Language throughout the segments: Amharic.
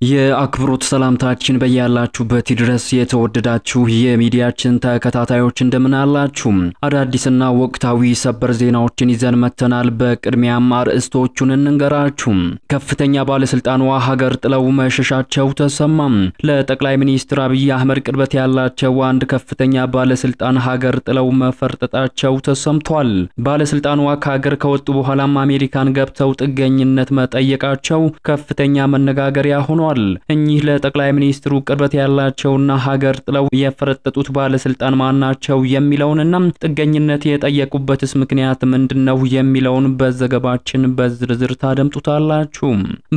የአክብሮት ሰላምታችን በያላችሁበት ድረስ የተወደዳችሁ የሚዲያችን ተከታታዮች እንደምን አላችሁ? አዳዲስና ወቅታዊ ሰበር ዜናዎችን ይዘን መተናል። በቅድሚያም አርዕስቶቹን እንንገራችሁ። ከፍተኛ ባለስልጣኗ ሀገር ጥለው መሸሻቸው ተሰማ። ለጠቅላይ ሚኒስትር አብይ አህመድ ቅርበት ያላቸው አንድ ከፍተኛ ባለስልጣን ሀገር ጥለው መፈርጠጣቸው ተሰምቷል። ባለስልጣኗ ከሀገር ከወጡ በኋላም አሜሪካን ገብተው ጥገኝነት መጠየቃቸው ከፍተኛ መነጋገሪያ ሆኗል። እኚህ ለጠቅላይ ሚኒስትሩ ቅርበት ያላቸውና ሀገር ጥለው የፈረጠጡት ባለስልጣን ማናቸው የሚለውንና ጥገኝነት የጠየቁበትስ ምክንያት ምንድነው የሚለውን በዘገባችን በዝርዝር ታደምጡታላችሁ።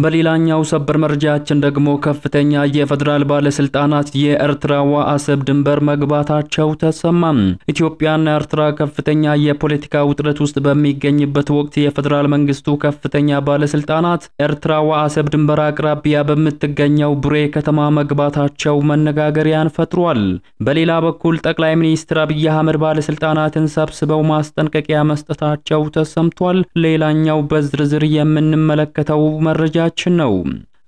በሌላኛው ሰበር መረጃችን ደግሞ ከፍተኛ የፌደራል ባለስልጣናት የኤርትራዋ አሰብ ድንበር መግባታቸው ተሰማ። ኢትዮጵያና ኤርትራ ከፍተኛ የፖለቲካ ውጥረት ውስጥ በሚገኝበት ወቅት የፌደራል መንግስቱ ከፍተኛ ባለስልጣናት ኤርትራዋ አሰብ ድንበር አቅራቢያ በምትገኘው ቡሬ ከተማ መግባታቸው መነጋገሪያን ፈጥሯል። በሌላ በኩል ጠቅላይ ሚኒስትር አብይ አህመድ ባለስልጣናትን ሰብስበው ማስጠንቀቂያ መስጠታቸው ተሰምቷል። ሌላኛው በዝርዝር የምንመለከተው መረጃችን ነው።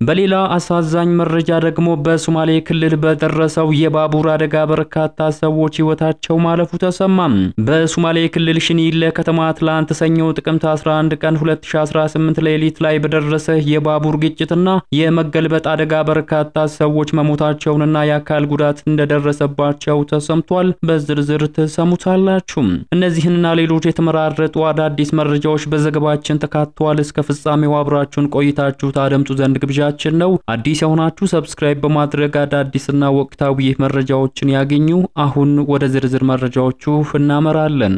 በሌላ አሳዛኝ መረጃ ደግሞ በሶማሌ ክልል በደረሰው የባቡር አደጋ በርካታ ሰዎች ህይወታቸው ማለፉ ተሰማ። በሶማሌ ክልል ሽኒሌ ከተማ ትላንት ሰኞ ጥቅምት 11 ቀን 2018 ሌሊት ላይ በደረሰ የባቡር ግጭትና የመገልበጥ አደጋ በርካታ ሰዎች መሞታቸውንና የአካል ጉዳት እንደደረሰባቸው ተሰምቷል። በዝርዝር ተሰሙታላችሁ። እነዚህንና ሌሎች የተመራረጡ አዳዲስ መረጃዎች በዘገባችን ተካተዋል። እስከ ፍጻሜው አብራችሁን ቆይታችሁ ታደምጡ ዘንድ ግብዣ ነው። አዲስ የሆናችሁ ሰብስክራይብ በማድረግ አዳዲስና ወቅታዊ መረጃዎችን ያገኙ። አሁን ወደ ዝርዝር መረጃዎቹ እናመራለን።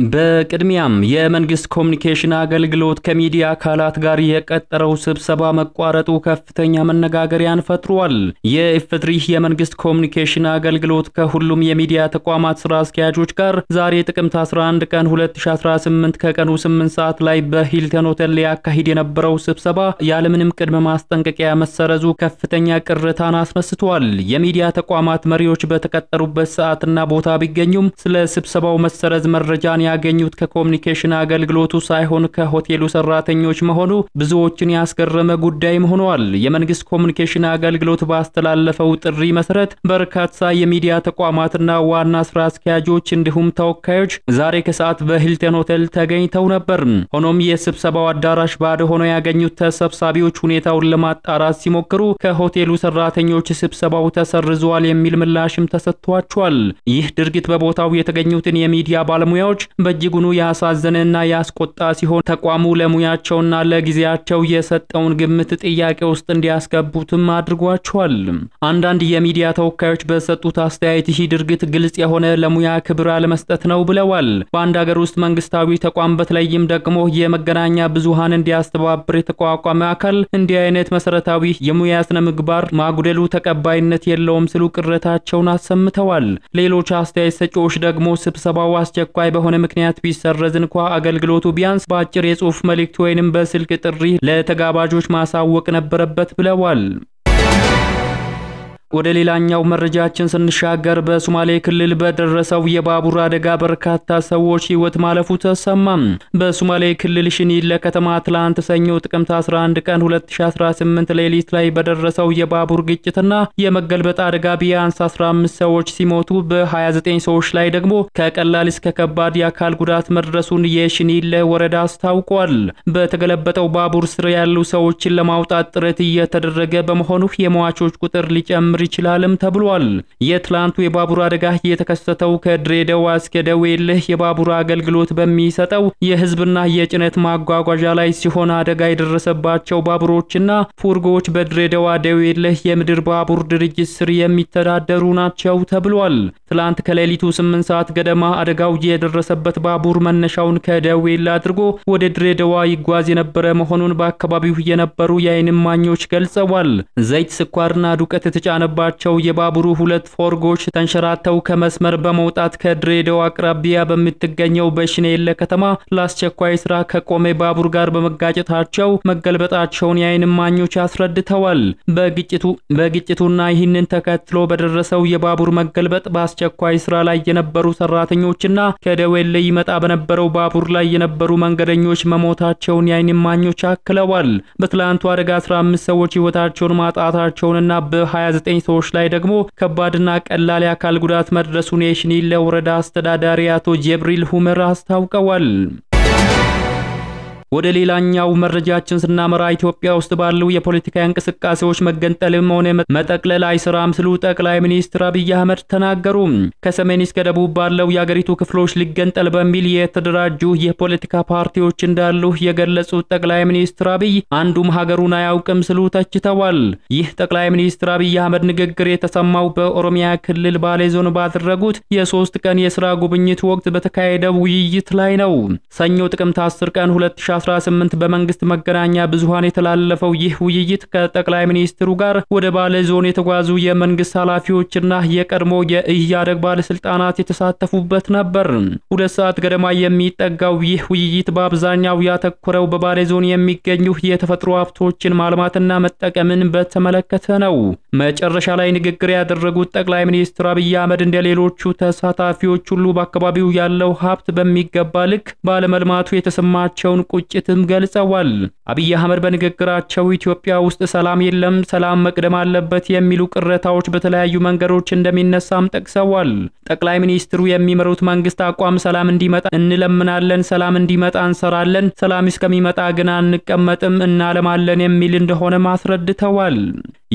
በቅድሚያም የመንግስት ኮሙኒኬሽን አገልግሎት ከሚዲያ አካላት ጋር የቀጠረው ስብሰባ መቋረጡ ከፍተኛ መነጋገሪያን ፈጥሯል። የኢፌዴሪ የመንግስት ኮሙኒኬሽን አገልግሎት ከሁሉም የሚዲያ ተቋማት ስራ አስኪያጆች ጋር ዛሬ ጥቅምት 11 ቀን 2018 ከቀኑ 8 ሰዓት ላይ በሂልተን ሆቴል ሊያካሂድ የነበረው ስብሰባ ያለምንም ቅድመ ማስጠንቀቂያ መሰረዙ ከፍተኛ ቅሬታን አስነስቷል። የሚዲያ ተቋማት መሪዎች በተቀጠሩበት ሰዓትና ቦታ ቢገኙም ስለ ስብሰባው መሰረዝ መረጃን ያገኙት ከኮሙኒኬሽን አገልግሎቱ ሳይሆን ከሆቴሉ ሰራተኞች መሆኑ ብዙዎችን ያስገረመ ጉዳይ ሆኗል። የመንግስት ኮሙኒኬሽን አገልግሎት ባስተላለፈው ጥሪ መሰረት በርካታ የሚዲያ ተቋማትና ዋና ስራ አስኪያጆች እንዲሁም ተወካዮች ዛሬ ከሰዓት በሂልተን ሆቴል ተገኝተው ነበር። ሆኖም የስብሰባው አዳራሽ ባዶ ሆኖ ያገኙት ተሰብሳቢዎች ሁኔታውን ለማጣራት ሲሞክሩ ከሆቴሉ ሰራተኞች ስብሰባው ተሰርዟል የሚል ምላሽም ተሰጥቷቸዋል። ይህ ድርጊት በቦታው የተገኙትን የሚዲያ ባለሙያዎች በእጅጉኑ ያሳዘነና ያስቆጣ ሲሆን ተቋሙ ለሙያቸውና ለጊዜያቸው የሰጠውን ግምት ጥያቄ ውስጥ እንዲያስገቡትም አድርጓቸዋል። አንዳንድ የሚዲያ ተወካዮች በሰጡት አስተያየት ይህ ድርጊት ግልጽ የሆነ ለሙያ ክብር አለመስጠት ነው ብለዋል። በአንድ ሀገር ውስጥ መንግስታዊ ተቋም በተለይም ደግሞ የመገናኛ ብዙሃን እንዲያስተባብር የተቋቋመ አካል እንዲህ አይነት መሰረታዊ የሙያ ስነ ምግባር ማጉደሉ ተቀባይነት የለውም ሲሉ ቅሬታቸውን አሰምተዋል። ሌሎች አስተያየት ሰጪዎች ደግሞ ስብሰባው አስቸኳይ በሆነ ምክንያት ቢሰረዝ እንኳ አገልግሎቱ ቢያንስ በአጭር የጽሑፍ መልእክት ወይንም በስልክ ጥሪ ለተጋባዦች ማሳወቅ ነበረበት ብለዋል። ወደ ሌላኛው መረጃችን ስንሻገር በሶማሌ ክልል በደረሰው የባቡር አደጋ በርካታ ሰዎች ህይወት ማለፉ ተሰማ። በሶማሌ ክልል ሽኒሌ ከተማ ትላንት ሰኞ ጥቅምት 11 ቀን 2018 ሌሊት ላይ በደረሰው የባቡር ግጭትና የመገልበጥ አደጋ ቢያንስ 15 ሰዎች ሲሞቱ በ29 ሰዎች ላይ ደግሞ ከቀላል እስከ ከባድ የአካል ጉዳት መድረሱን የሽኒሌ ወረዳ አስታውቋል። በተገለበጠው ባቡር ስር ያሉ ሰዎችን ለማውጣት ጥረት እየተደረገ በመሆኑ የሟቾች ቁጥር ሊጨምር ይችላልም ተብሏል። የትላንቱ የባቡር አደጋ የተከሰተው ከድሬዳዋ እስከ ደዌሌ የባቡር አገልግሎት በሚሰጠው የህዝብና የጭነት ማጓጓዣ ላይ ሲሆን አደጋ የደረሰባቸው ባቡሮችና ፉርጎዎች በድሬዳዋ ደዌሌ የምድር ባቡር ድርጅት ስር የሚተዳደሩ ናቸው ተብሏል። ትላንት ከሌሊቱ 8 ሰዓት ገደማ አደጋው የደረሰበት ባቡር መነሻውን ከደዌሌ አድርጎ ወደ ድሬዳዋ ይጓዝ የነበረ መሆኑን በአካባቢው የነበሩ የዓይን እማኞች ገልጸዋል። ዘይት፣ ስኳርና ዱቄት የተጫነ የሆነባቸው የባቡሩ ሁለት ፎርጎች ተንሸራተው ከመስመር በመውጣት ከድሬዳዋ አቅራቢያ በምትገኘው በሽኔለ ከተማ ለአስቸኳይ ስራ ከቆመ ባቡር ጋር በመጋጨታቸው መገልበጣቸውን የዓይን እማኞች አስረድተዋል። በግጭቱና ይህንን ተከትሎ በደረሰው የባቡር መገልበጥ በአስቸኳይ ስራ ላይ የነበሩ ሰራተኞችና ከደወሌ ይመጣ በነበረው ባቡር ላይ የነበሩ መንገደኞች መሞታቸውን የዓይን እማኞች አክለዋል። በትላንቱ አደጋ 15 ሰዎች ህይወታቸውን ማጣታቸውንና በ29 ሰዎች ላይ ደግሞ ከባድና ቀላል የአካል ጉዳት መድረሱን የሽኔለ ወረዳ አስተዳዳሪ አቶ ጀብሪል ሁመር አስታውቀዋል። ወደ ሌላኛው መረጃችን ስናመራ ኢትዮጵያ ውስጥ ባለው የፖለቲካ እንቅስቃሴዎች መገንጠልም ሆነ መጠቅለል አይሰራም ሲሉ ጠቅላይ ሚኒስትር አብይ አህመድ ተናገሩ። ከሰሜን እስከ ደቡብ ባለው የአገሪቱ ክፍሎች ሊገንጠል በሚል የተደራጁ የፖለቲካ ፓርቲዎች እንዳሉ የገለጹት ጠቅላይ ሚኒስትር አብይ አንዱም ሀገሩን አያውቅም ሲሉ ተችተዋል። ይህ ጠቅላይ ሚኒስትር አብይ አህመድ ንግግር የተሰማው በኦሮሚያ ክልል ባሌ ዞን ባደረጉት የ3 ቀን የሥራ ጉብኝት ወቅት በተካሄደው ውይይት ላይ ነው። ሰኞ ጥቅምት 10 ቀን 2018 በመንግስት መገናኛ ብዙሃን የተላለፈው ይህ ውይይት ከጠቅላይ ሚኒስትሩ ጋር ወደ ባሌ ዞን የተጓዙ የመንግስት ኃላፊዎችና የቀድሞ የኢህአዴግ ባለስልጣናት የተሳተፉበት ነበር። 2 ሰዓት ገደማ የሚጠጋው ይህ ውይይት በአብዛኛው ያተኮረው በባሌ ዞን የሚገኙ የተፈጥሮ ሀብቶችን ማልማትና መጠቀምን በተመለከተ ነው። መጨረሻ ላይ ንግግር ያደረጉት ጠቅላይ ሚኒስትር አብይ አህመድ እንደሌሎቹ ተሳታፊዎች ሁሉ በአካባቢው ያለው ሀብት በሚገባ ልክ ባለመልማቱ የተሰማቸውን ቁጭትም ገልጸዋል። አብይ አህመድ በንግግራቸው ኢትዮጵያ ውስጥ ሰላም የለም፣ ሰላም መቅደም አለበት የሚሉ ቅሬታዎች በተለያዩ መንገዶች እንደሚነሳም ጠቅሰዋል። ጠቅላይ ሚኒስትሩ የሚመሩት መንግስት አቋም ሰላም እንዲመጣ እንለምናለን፣ ሰላም እንዲመጣ እንሰራለን፣ ሰላም እስከሚመጣ ግን አንቀመጥም፣ እናለማለን የሚል እንደሆነ አስረድተዋል።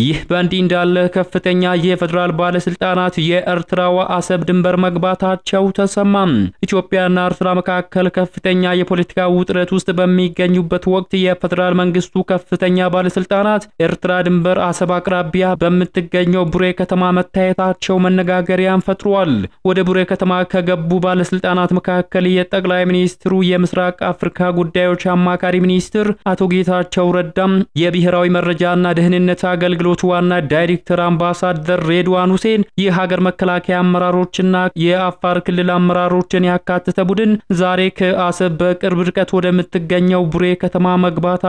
ይህ በእንዲህ እንዳለ ከፍተኛ የፌደራል ባለስልጣናት የኤርትራው አሰብ ድንበር መግባታቸው ተሰማም። ኢትዮጵያና ኤርትራ መካከል ከፍተኛ የፖለቲካ ውጥረት ውስጥ በሚገኙበት ወቅት የፌደራል መንግስቱ ከፍተኛ ባለስልጣናት ኤርትራ ድንበር አሰብ አቅራቢያ በምትገኘው ቡሬ ከተማ መታየታቸው መነጋገሪያን ፈጥሯል። ወደ ቡሬ ከተማ ከገቡ ባለስልጣናት መካከል የጠቅላይ ሚኒስትሩ የምስራቅ አፍሪካ ጉዳዮች አማካሪ ሚኒስትር አቶ ጌታቸው ረዳም፣ የብሔራዊ መረጃና ደህንነት አገልግሎት ዋና ዳይሬክተር አምባሳደር ሬድዋን ሁሴን፣ የሀገር መከላከያ አመራሮችና የአፋር ክልል አመራሮችን ያካተተ ቡድን ዛሬ ከአሰብ በቅርብ ርቀት ወደምትገኘው ቡሬ ከተማ መግባታቸው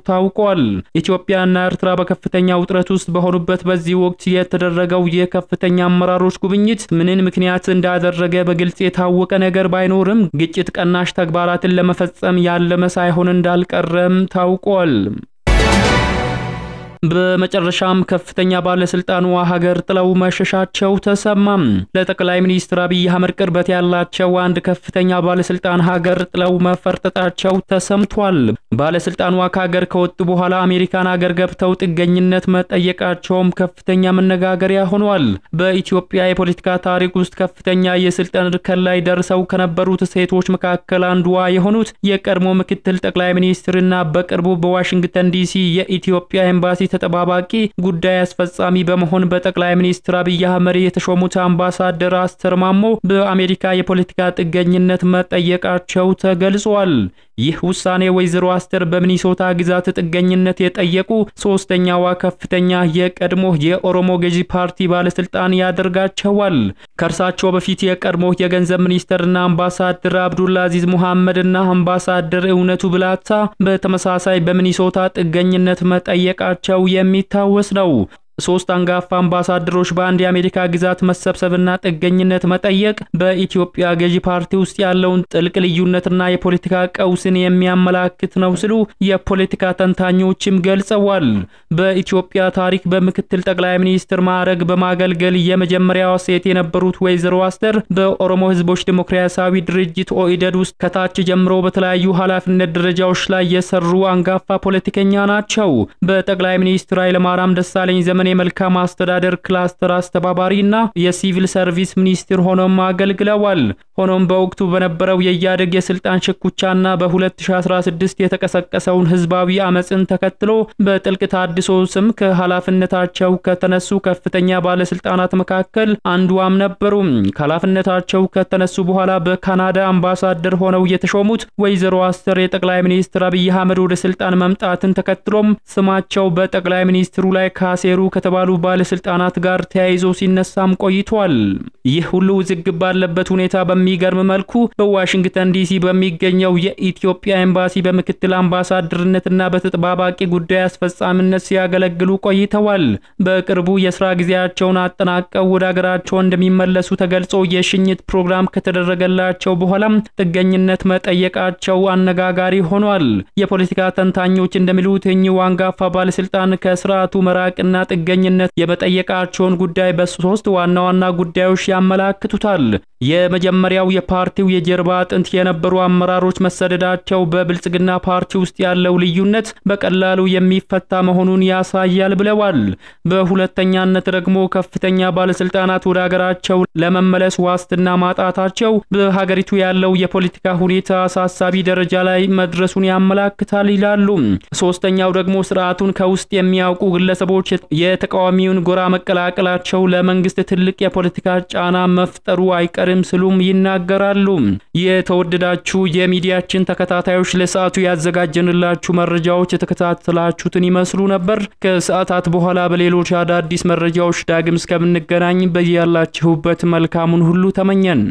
ታውቋል። ኢትዮጵያና ኤርትራ በከፍተኛ ውጥረት ውስጥ በሆኑበት በዚህ ወቅት የተደረገው የከፍተኛ አመራሮች ጉብኝት ምንን ምክንያት እንዳደረገ በግልጽ የታወቀ ነገር ባይኖርም ግጭት ቀናሽ ተግባራትን ለመፈጸም ያለመ ሳይሆን እንዳልቀረም ታውቋል። በመጨረሻም ከፍተኛ ባለስልጣኑ ሀገር ጥለው መሸሻቸው ተሰማም። ለጠቅላይ ሚኒስትር አብይ አህመድ ቅርበት ያላቸው አንድ ከፍተኛ ባለስልጣን ሀገር ጥለው መፈርጠጣቸው ተሰምቷል። ባለስልጣኑ ከሀገር ከወጡ በኋላ አሜሪካን ሀገር ገብተው ጥገኝነት መጠየቃቸውም ከፍተኛ መነጋገሪያ ሆኗል። በኢትዮጵያ የፖለቲካ ታሪክ ውስጥ ከፍተኛ የስልጣን እርከን ላይ ደርሰው ከነበሩት ሴቶች መካከል አንዷ የሆኑት የቀድሞ ምክትል ጠቅላይ ሚኒስትርና በቅርቡ በዋሽንግተን ዲሲ የኢትዮጵያ ኤምባሲ ተጠባባቂ ጉዳይ አስፈጻሚ በመሆን በጠቅላይ ሚኒስትር አብይ አህመድ የተሾሙት አምባሳደር አስተር ማሞ በአሜሪካ የፖለቲካ ጥገኝነት መጠየቃቸው ተገልጿል። ይህ ውሳኔ ወይዘሮ አስተር በሚኒሶታ ግዛት ጥገኝነት የጠየቁ ሶስተኛዋ ከፍተኛ የቀድሞ የኦሮሞ ገዢ ፓርቲ ባለስልጣን ያደርጋቸዋል። ከርሳቸው በፊት የቀድሞ የገንዘብ ሚኒስትርና አምባሳደር አብዱልአዚዝ ሙሐመድና አምባሳደር እውነቱ ብላታ በተመሳሳይ በሚኒሶታ ጥገኝነት መጠየቃቸው የሚታወስ ነው። 3 አንጋፋ አምባሳደሮች በአንድ የአሜሪካ ግዛት መሰብሰብና ጥገኝነት መጠየቅ በኢትዮጵያ ገዢ ፓርቲ ውስጥ ያለውን ጥልቅ ልዩነትና የፖለቲካ ቀውስን የሚያመላክት ነው ሲሉ የፖለቲካ ተንታኞችም ገልጸዋል። በኢትዮጵያ ታሪክ በምክትል ጠቅላይ ሚኒስትር ማዕረግ በማገልገል የመጀመሪያዋ ሴት የነበሩት ወይዘሮ አስተር በኦሮሞ ህዝቦች ዲሞክራሲያዊ ድርጅት ኦኢዴድ ውስጥ ከታች ጀምሮ በተለያዩ ኃላፊነት ደረጃዎች ላይ የሰሩ አንጋፋ ፖለቲከኛ ናቸው። በጠቅላይ ሚኒስትር ኃይለማርያም ደሳለኝ ዘመን የመልካም አስተዳደር ክላስተር አስተባባሪና የሲቪል ሰርቪስ ሚኒስትር ሆነው አገልግለዋል። ሆኖም በወቅቱ በነበረው የኢህአዴግ የስልጣን ሽኩቻና በ2016 የተቀሰቀሰውን ህዝባዊ አመጽን ተከትሎ በጥልቅ ታድሶ ስም ከኃላፊነታቸው ከተነሱ ከፍተኛ ባለስልጣናት መካከል አንዷም ነበሩ። ከኃላፊነታቸው ከተነሱ በኋላ በካናዳ አምባሳደር ሆነው የተሾሙት ወይዘሮ አስተር የጠቅላይ ሚኒስትር አብይ አህመድ ወደ ስልጣን መምጣትን ተከትሎም ስማቸው በጠቅላይ ሚኒስትሩ ላይ ካሴሩ ከተባሉ ባለስልጣናት ጋር ተያይዞ ሲነሳም ቆይቷል። ይህ ሁሉ ውዝግብ ባለበት ሁኔታ በሚገርም መልኩ በዋሽንግተን ዲሲ በሚገኘው የኢትዮጵያ ኤምባሲ በምክትል አምባሳደርነትና በተጠባባቂ ጉዳይ አስፈጻሚነት ሲያገለግሉ ቆይተዋል። በቅርቡ የሥራ ጊዜያቸውን አጠናቀው ወደ ሀገራቸው እንደሚመለሱ ተገልጾ የሽኝት ፕሮግራም ከተደረገላቸው በኋላም ጥገኝነት መጠየቃቸው አነጋጋሪ ሆኗል። የፖለቲካ ተንታኞች እንደሚሉት እኚሁ አንጋፋ ባለስልጣን ከስርዓቱ መራቅና ጥገኝነት የመጠየቃቸውን ጉዳይ በሶስት ዋና ዋና ጉዳዮች ያመላክቱታል። የመጀመሪያው የፓርቲው የጀርባ አጥንት የነበሩ አመራሮች መሰደዳቸው በብልጽግና ፓርቲ ውስጥ ያለው ልዩነት በቀላሉ የሚፈታ መሆኑን ያሳያል ብለዋል። በሁለተኛነት ደግሞ ከፍተኛ ባለስልጣናት ወደ ሀገራቸው ለመመለስ ዋስትና ማጣታቸው በሀገሪቱ ያለው የፖለቲካ ሁኔታ አሳሳቢ ደረጃ ላይ መድረሱን ያመላክታል ይላሉ። ሶስተኛው ደግሞ ስርዓቱን ከውስጥ የሚያውቁ ግለሰቦች የተቃዋሚውን ጎራ መቀላቀላቸው ለመንግስት ትልቅ የፖለቲካ ጫና መፍጠሩ አይቀርም ሲሉም ይናገራሉ። የተወደዳችሁ የሚዲያችን ተከታታዮች ለሰዓቱ ያዘጋጀንላችሁ መረጃዎች የተከታተላችሁትን ይመስሉ ነበር። ከሰዓታት በኋላ በሌሎች አዳዲስ መረጃዎች ዳግም እስከምንገናኝ በያላችሁበት መልካሙን ሁሉ ተመኘን።